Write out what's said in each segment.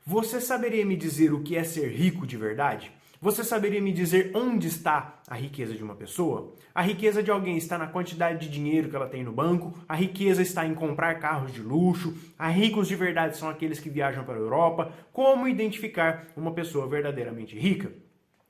Você saberia me dizer o que é ser rico de verdade? Você saberia me dizer onde está a riqueza de uma pessoa? A riqueza de alguém está na quantidade de dinheiro que ela tem no banco, a riqueza está em comprar carros de luxo, a ricos de verdade são aqueles que viajam para a Europa. Como identificar uma pessoa verdadeiramente rica?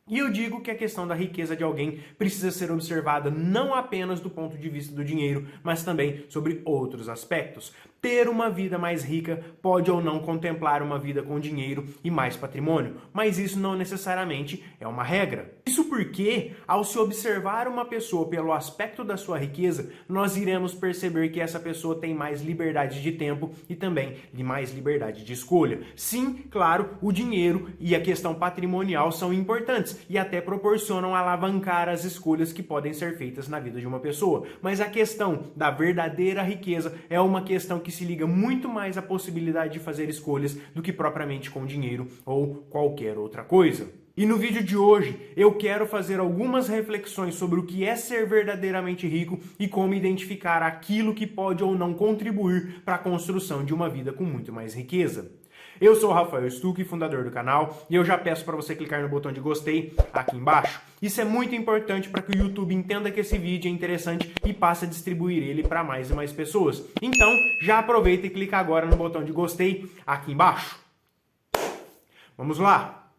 E eu digo que a questão da riqueza de alguém precisa ser observada não apenas do ponto de vista do dinheiro, mas também sobre outros aspectos. Ter uma vida mais rica pode ou não contemplar uma vida com dinheiro e mais patrimônio, mas isso não necessariamente é uma regra. Isso porque, ao se observar uma pessoa pelo aspecto da sua riqueza, nós iremos perceber que essa pessoa tem mais liberdade de tempo e também mais liberdade de escolha. Sim, claro, o dinheiro e a questão patrimonial são importantes e até proporcionam alavancar as escolhas que podem ser feitas na vida de uma pessoa. Mas a questão da verdadeira riqueza é uma questão que se liga muito mais à possibilidade de fazer escolhas do que propriamente com dinheiro ou qualquer outra coisa. E no vídeo de hoje eu quero fazer algumas reflexões sobre o que é ser verdadeiramente rico e como identificar aquilo que pode ou não contribuir para a construção de uma vida com muito mais riqueza. Eu sou o Rafael Stuck, fundador do canal, e eu já peço para você clicar no botão de gostei aqui embaixo. Isso é muito importante para que o YouTube entenda que esse vídeo é interessante e passe a distribuir ele para mais e mais pessoas. Então, já aproveita e clica agora no botão de gostei aqui embaixo. Vamos lá!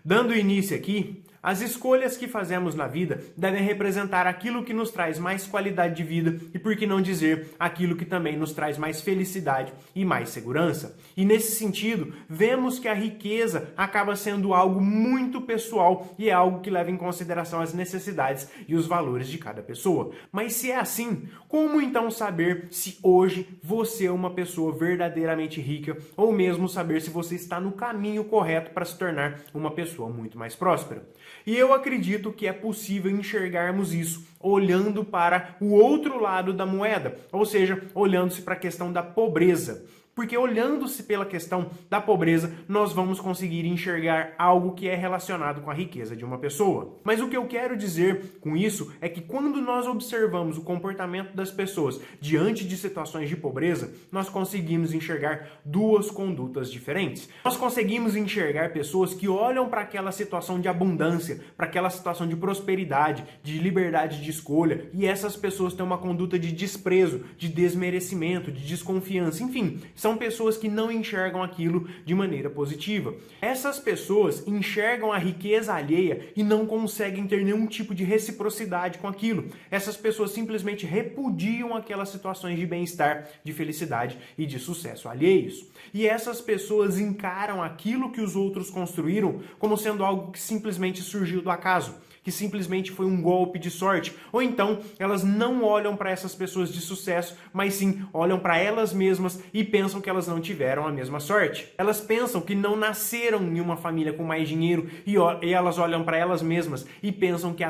Dando início aqui, as escolhas que fazemos na vida devem representar aquilo que nos traz mais qualidade de vida e, por que não dizer, aquilo que também nos traz mais felicidade e mais segurança. E nesse sentido, vemos que a riqueza acaba sendo algo muito pessoal e é algo que leva em consideração as necessidades e os valores de cada pessoa. Mas se é assim, como então saber se hoje você é uma pessoa verdadeiramente rica ou mesmo saber se você está no caminho correto para se tornar uma pessoa muito mais próspera? E eu acredito que é possível enxergarmos isso olhando para o outro lado da moeda, ou seja, olhando-se para a questão da pobreza. Porque olhando-se pela questão da pobreza, nós vamos conseguir enxergar algo que é relacionado com a riqueza de uma pessoa. Mas o que eu quero dizer com isso é que quando nós observamos o comportamento das pessoas diante de situações de pobreza, nós conseguimos enxergar duas condutas diferentes. Nós conseguimos enxergar pessoas que olham para aquela situação de abundância, para aquela situação de prosperidade, de liberdade de escolha, e essas pessoas têm uma conduta de desprezo, de desmerecimento, de desconfiança, enfim, são pessoas que não enxergam aquilo de maneira positiva. Essas pessoas enxergam a riqueza alheia e não conseguem ter nenhum tipo de reciprocidade com aquilo. Essas pessoas simplesmente repudiam aquelas situações de bem-estar, de felicidade e de sucesso alheios. E essas pessoas encaram aquilo que os outros construíram como sendo algo que simplesmente surgiu do acaso, que simplesmente foi um golpe de sorte. Ou então, elas não olham para essas pessoas de sucesso, mas sim olham para elas mesmas e pensam que elas não tiveram a mesma sorte. Elas pensam que não nasceram em uma família com mais dinheiro e elas olham para elas mesmas e pensam que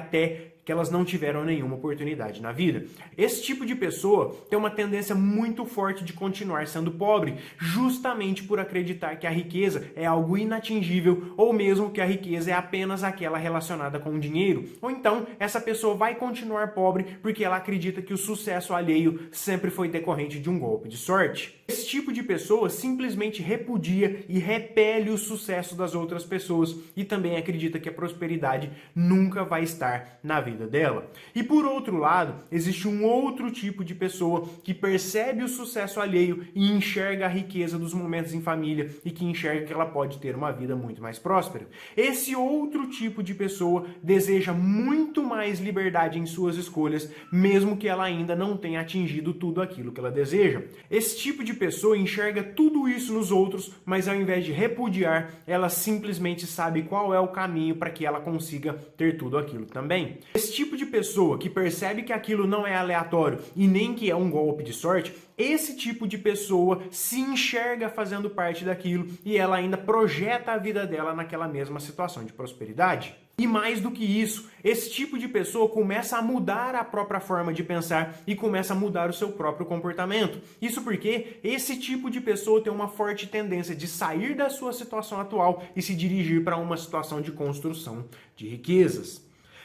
elas não tiveram nenhuma oportunidade na vida. Esse tipo de pessoa tem uma tendência muito forte de continuar sendo pobre, justamente por acreditar que a riqueza é algo inatingível ou mesmo que a riqueza é apenas aquela relacionada com o dinheiro. Ou então, essa pessoa vai continuar pobre porque ela acredita que o sucesso alheio sempre foi decorrente de um golpe de sorte. Esse tipo de pessoa simplesmente repudia e repele o sucesso das outras pessoas e também acredita que a prosperidade nunca vai estar na vida dela. E por outro lado, existe um outro tipo de pessoa que percebe o sucesso alheio e enxerga a riqueza dos momentos em família e que enxerga que ela pode ter uma vida muito mais próspera. Esse outro tipo de pessoa deseja muito mais liberdade em suas escolhas, mesmo que ela ainda não tenha atingido tudo aquilo que ela deseja. Esse tipo de pessoa enxerga tudo isso nos outros, mas ao invés de repudiar, ela simplesmente sabe qual é o caminho para que ela consiga ter tudo aquilo também. Esse tipo de pessoa que percebe que aquilo não é aleatório e nem que é um golpe de sorte, esse tipo de pessoa se enxerga fazendo parte daquilo e ela ainda projeta a vida dela naquela mesma situação de prosperidade. E mais do que isso, esse tipo de pessoa começa a mudar a própria forma de pensar e começa a mudar o seu próprio comportamento. Isso porque esse tipo de pessoa tem uma forte tendência de sair da sua situação atual e se dirigir para uma situação de construção de riquezas.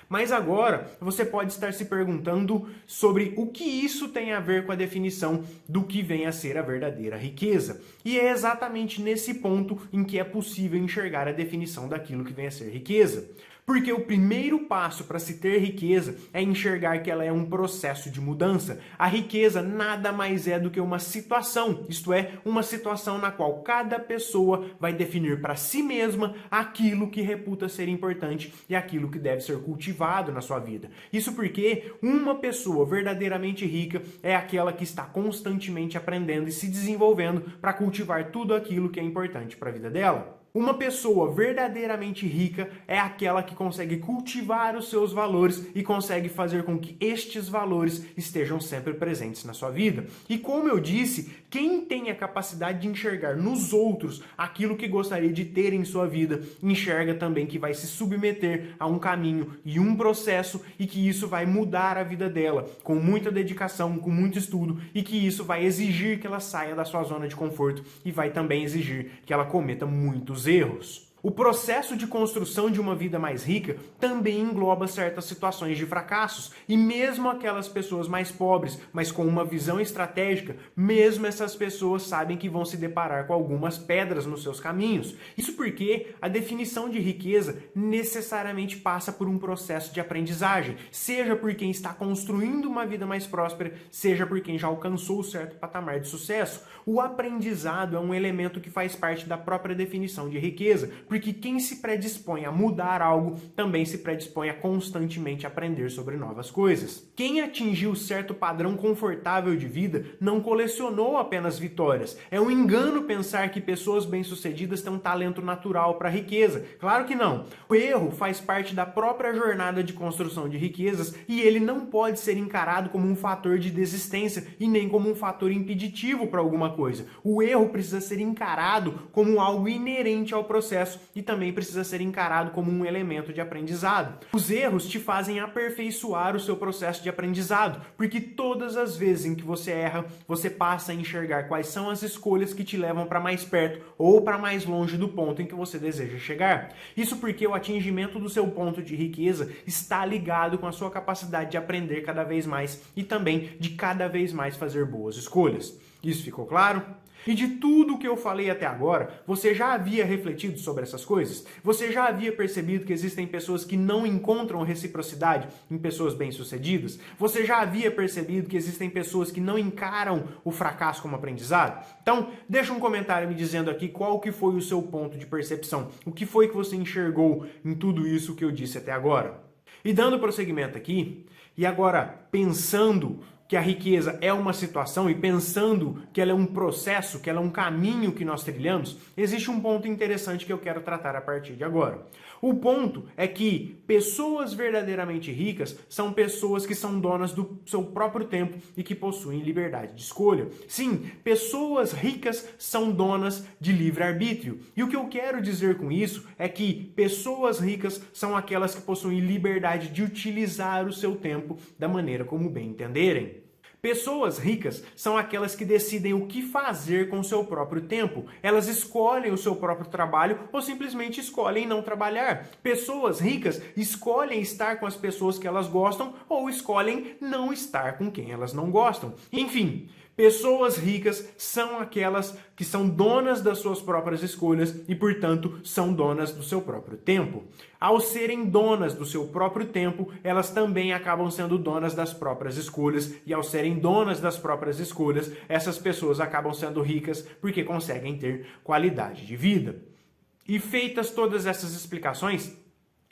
Mas agora você pode estar se perguntando sobre o que isso tem a ver com a definição do que vem a ser a verdadeira riqueza. E é exatamente nesse ponto em que é possível enxergar a definição daquilo que vem a ser riqueza. Porque o primeiro passo para se ter riqueza é enxergar que ela é um processo de mudança. A riqueza nada mais é do que uma situação, isto é, uma situação na qual cada pessoa vai definir para si mesma aquilo que reputa ser importante e aquilo que deve ser cultivado na sua vida. Isso porque uma pessoa verdadeiramente rica é aquela que está constantemente aprendendo e se desenvolvendo para cultivar tudo aquilo que é importante para a vida dela. Uma pessoa verdadeiramente rica é aquela que consegue cultivar os seus valores e consegue fazer com que estes valores estejam sempre presentes na sua vida. E como eu disse, quem tem a capacidade de enxergar nos outros aquilo que gostaria de ter em sua vida, enxerga também que vai se submeter a um caminho e um processo e que isso vai mudar a vida dela com muita dedicação, com muito estudo e que isso vai exigir que ela saia da sua zona de conforto e vai também exigir que ela cometa muitos erros. O processo de construção de uma vida mais rica também engloba certas situações de fracassos, e mesmo aquelas pessoas mais pobres, mas com uma visão estratégica, mesmo essas pessoas sabem que vão se deparar com algumas pedras nos seus caminhos. Isso porque a definição de riqueza necessariamente passa por um processo de aprendizagem, seja por quem está construindo uma vida mais próspera, seja por quem já alcançou certo patamar de sucesso. O aprendizado é um elemento que faz parte da própria definição de riqueza, porque quem se predispõe a mudar algo também se predispõe a constantemente aprender sobre novas coisas. Quem atingiu certo padrão confortável de vida não colecionou apenas vitórias. É um engano pensar que pessoas bem-sucedidas têm um talento natural para a riqueza. Claro que não. O erro faz parte da própria jornada de construção de riquezas e ele não pode ser encarado como um fator de desistência e nem como um fator impeditivo para alguma coisa. O erro precisa ser encarado como algo inerente ao processo e também precisa ser encarado como um elemento de aprendizado. Os erros te fazem aperfeiçoar o seu processo de aprendizado, porque todas as vezes em que você erra, você passa a enxergar quais são as escolhas que te levam para mais perto ou para mais longe do ponto em que você deseja chegar. Isso porque o atingimento do seu ponto de riqueza está ligado com a sua capacidade de aprender cada vez mais e também de cada vez mais fazer boas escolhas. Isso ficou claro? E de tudo o que eu falei até agora, você já havia refletido sobre essas coisas? Você já havia percebido que existem pessoas que não encontram reciprocidade em pessoas bem-sucedidas? Você já havia percebido que existem pessoas que não encaram o fracasso como aprendizado? Então, deixa um comentário me dizendo aqui qual que foi o seu ponto de percepção. O que foi que você enxergou em tudo isso que eu disse até agora? E dando prosseguimento aqui, e agora pensando que a riqueza é uma situação e pensando que ela é um processo, que ela é um caminho que nós trilhamos, existe um ponto interessante que eu quero tratar a partir de agora. O ponto é que pessoas verdadeiramente ricas são pessoas que são donas do seu próprio tempo e que possuem liberdade de escolha. Sim, pessoas ricas são donas de livre-arbítrio. E o que eu quero dizer com isso é que pessoas ricas são aquelas que possuem liberdade de utilizar o seu tempo da maneira como bem entenderem. Pessoas ricas são aquelas que decidem o que fazer com o seu próprio tempo. Elas escolhem o seu próprio trabalho ou simplesmente escolhem não trabalhar. Pessoas ricas escolhem estar com as pessoas que elas gostam ou escolhem não estar com quem elas não gostam. Enfim, pessoas ricas são aquelas que são donas das suas próprias escolhas e, portanto, são donas do seu próprio tempo. Ao serem donas do seu próprio tempo, elas também acabam sendo donas das próprias escolhas e, ao serem donas das próprias escolhas, essas pessoas acabam sendo ricas porque conseguem ter qualidade de vida. E feitas todas essas explicações,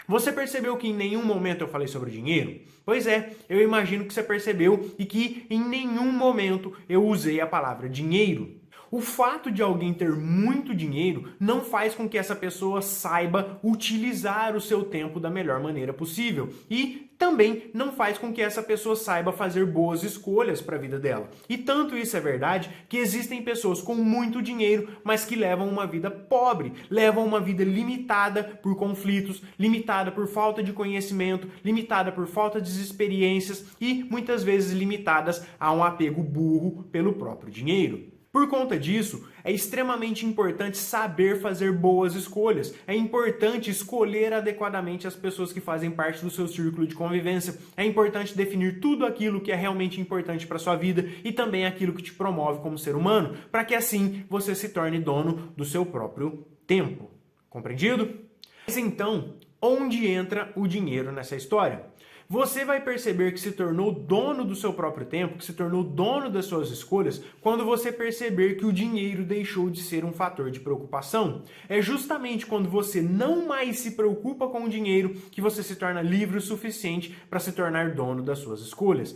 você percebeu que em nenhum momento eu falei sobre dinheiro? Pois é, eu imagino que você percebeu e que em nenhum momento eu usei a palavra dinheiro. O fato de alguém ter muito dinheiro não faz com que essa pessoa saiba utilizar o seu tempo da melhor maneira possível. E também não faz com que essa pessoa saiba fazer boas escolhas para a vida dela. E tanto isso é verdade que existem pessoas com muito dinheiro, mas que levam uma vida pobre, levam uma vida limitada por conflitos, limitada por falta de conhecimento, limitada por falta de experiências e muitas vezes limitadas a um apego burro pelo próprio dinheiro. Por conta disso, é extremamente importante saber fazer boas escolhas. É importante escolher adequadamente as pessoas que fazem parte do seu círculo de convivência. É importante definir tudo aquilo que é realmente importante para sua vida e também aquilo que te promove como ser humano, para que assim você se torne dono do seu próprio tempo. Compreendido? Mas então, onde entra o dinheiro nessa história? Você vai perceber que se tornou dono do seu próprio tempo, que se tornou dono das suas escolhas, quando você perceber que o dinheiro deixou de ser um fator de preocupação. É justamente quando você não mais se preocupa com o dinheiro que você se torna livre o suficiente para se tornar dono das suas escolhas.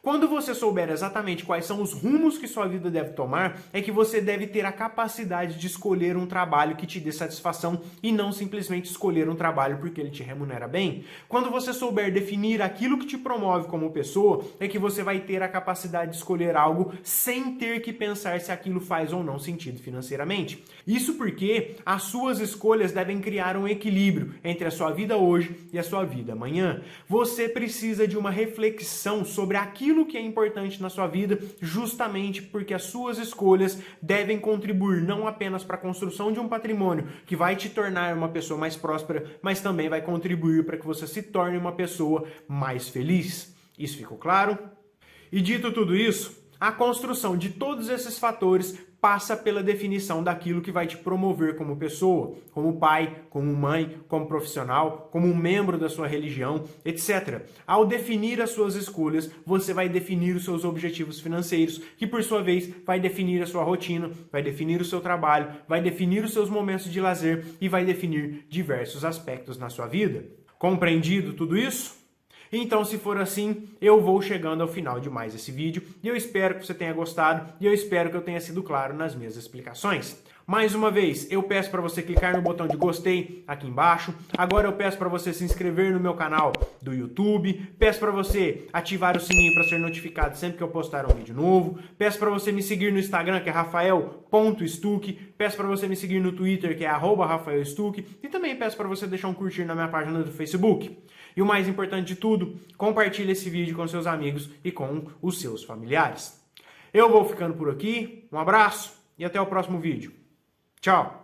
Quando você souber exatamente quais são os rumos que sua vida deve tomar, é que você deve ter a capacidade de escolher um trabalho que te dê satisfação e não simplesmente escolher um trabalho porque ele te remunera bem. Quando você souber definir aquilo que te promove como pessoa, é que você vai ter a capacidade de escolher algo sem ter que pensar se aquilo faz ou não sentido financeiramente. Isso porque as suas escolhas devem criar um equilíbrio entre a sua vida hoje e a sua vida amanhã. Você precisa de uma reflexão sobre aquilo que é importante na sua vida, justamente porque as suas escolhas devem contribuir não apenas para a construção de um patrimônio que vai te tornar uma pessoa mais próspera, mas também vai contribuir para que você se torne uma pessoa mais feliz. Isso ficou claro? E dito tudo isso, a construção de todos esses fatores passa pela definição daquilo que vai te promover como pessoa, como pai, como mãe, como profissional, como um membro da sua religião, etc. Ao definir as suas escolhas, você vai definir os seus objetivos financeiros, que por sua vez vai definir a sua rotina, vai definir o seu trabalho, vai definir os seus momentos de lazer e vai definir diversos aspectos na sua vida. Compreendido tudo isso? Então, se for assim, eu vou chegando ao final de mais esse vídeo e eu espero que você tenha gostado e eu espero que eu tenha sido claro nas minhas explicações. Mais uma vez, eu peço para você clicar no botão de gostei aqui embaixo. Agora eu peço para você se inscrever no meu canal do YouTube. Peço para você ativar o sininho para ser notificado sempre que eu postar um vídeo novo. Peço para você me seguir no Instagram, que é rafael.stuck. Peço para você me seguir no Twitter, que é @rafaelstuck. E também peço para você deixar um curtir na minha página do Facebook. E o mais importante de tudo, compartilhe esse vídeo com seus amigos e com os seus familiares. Eu vou ficando por aqui, um abraço e até o próximo vídeo. Tchau!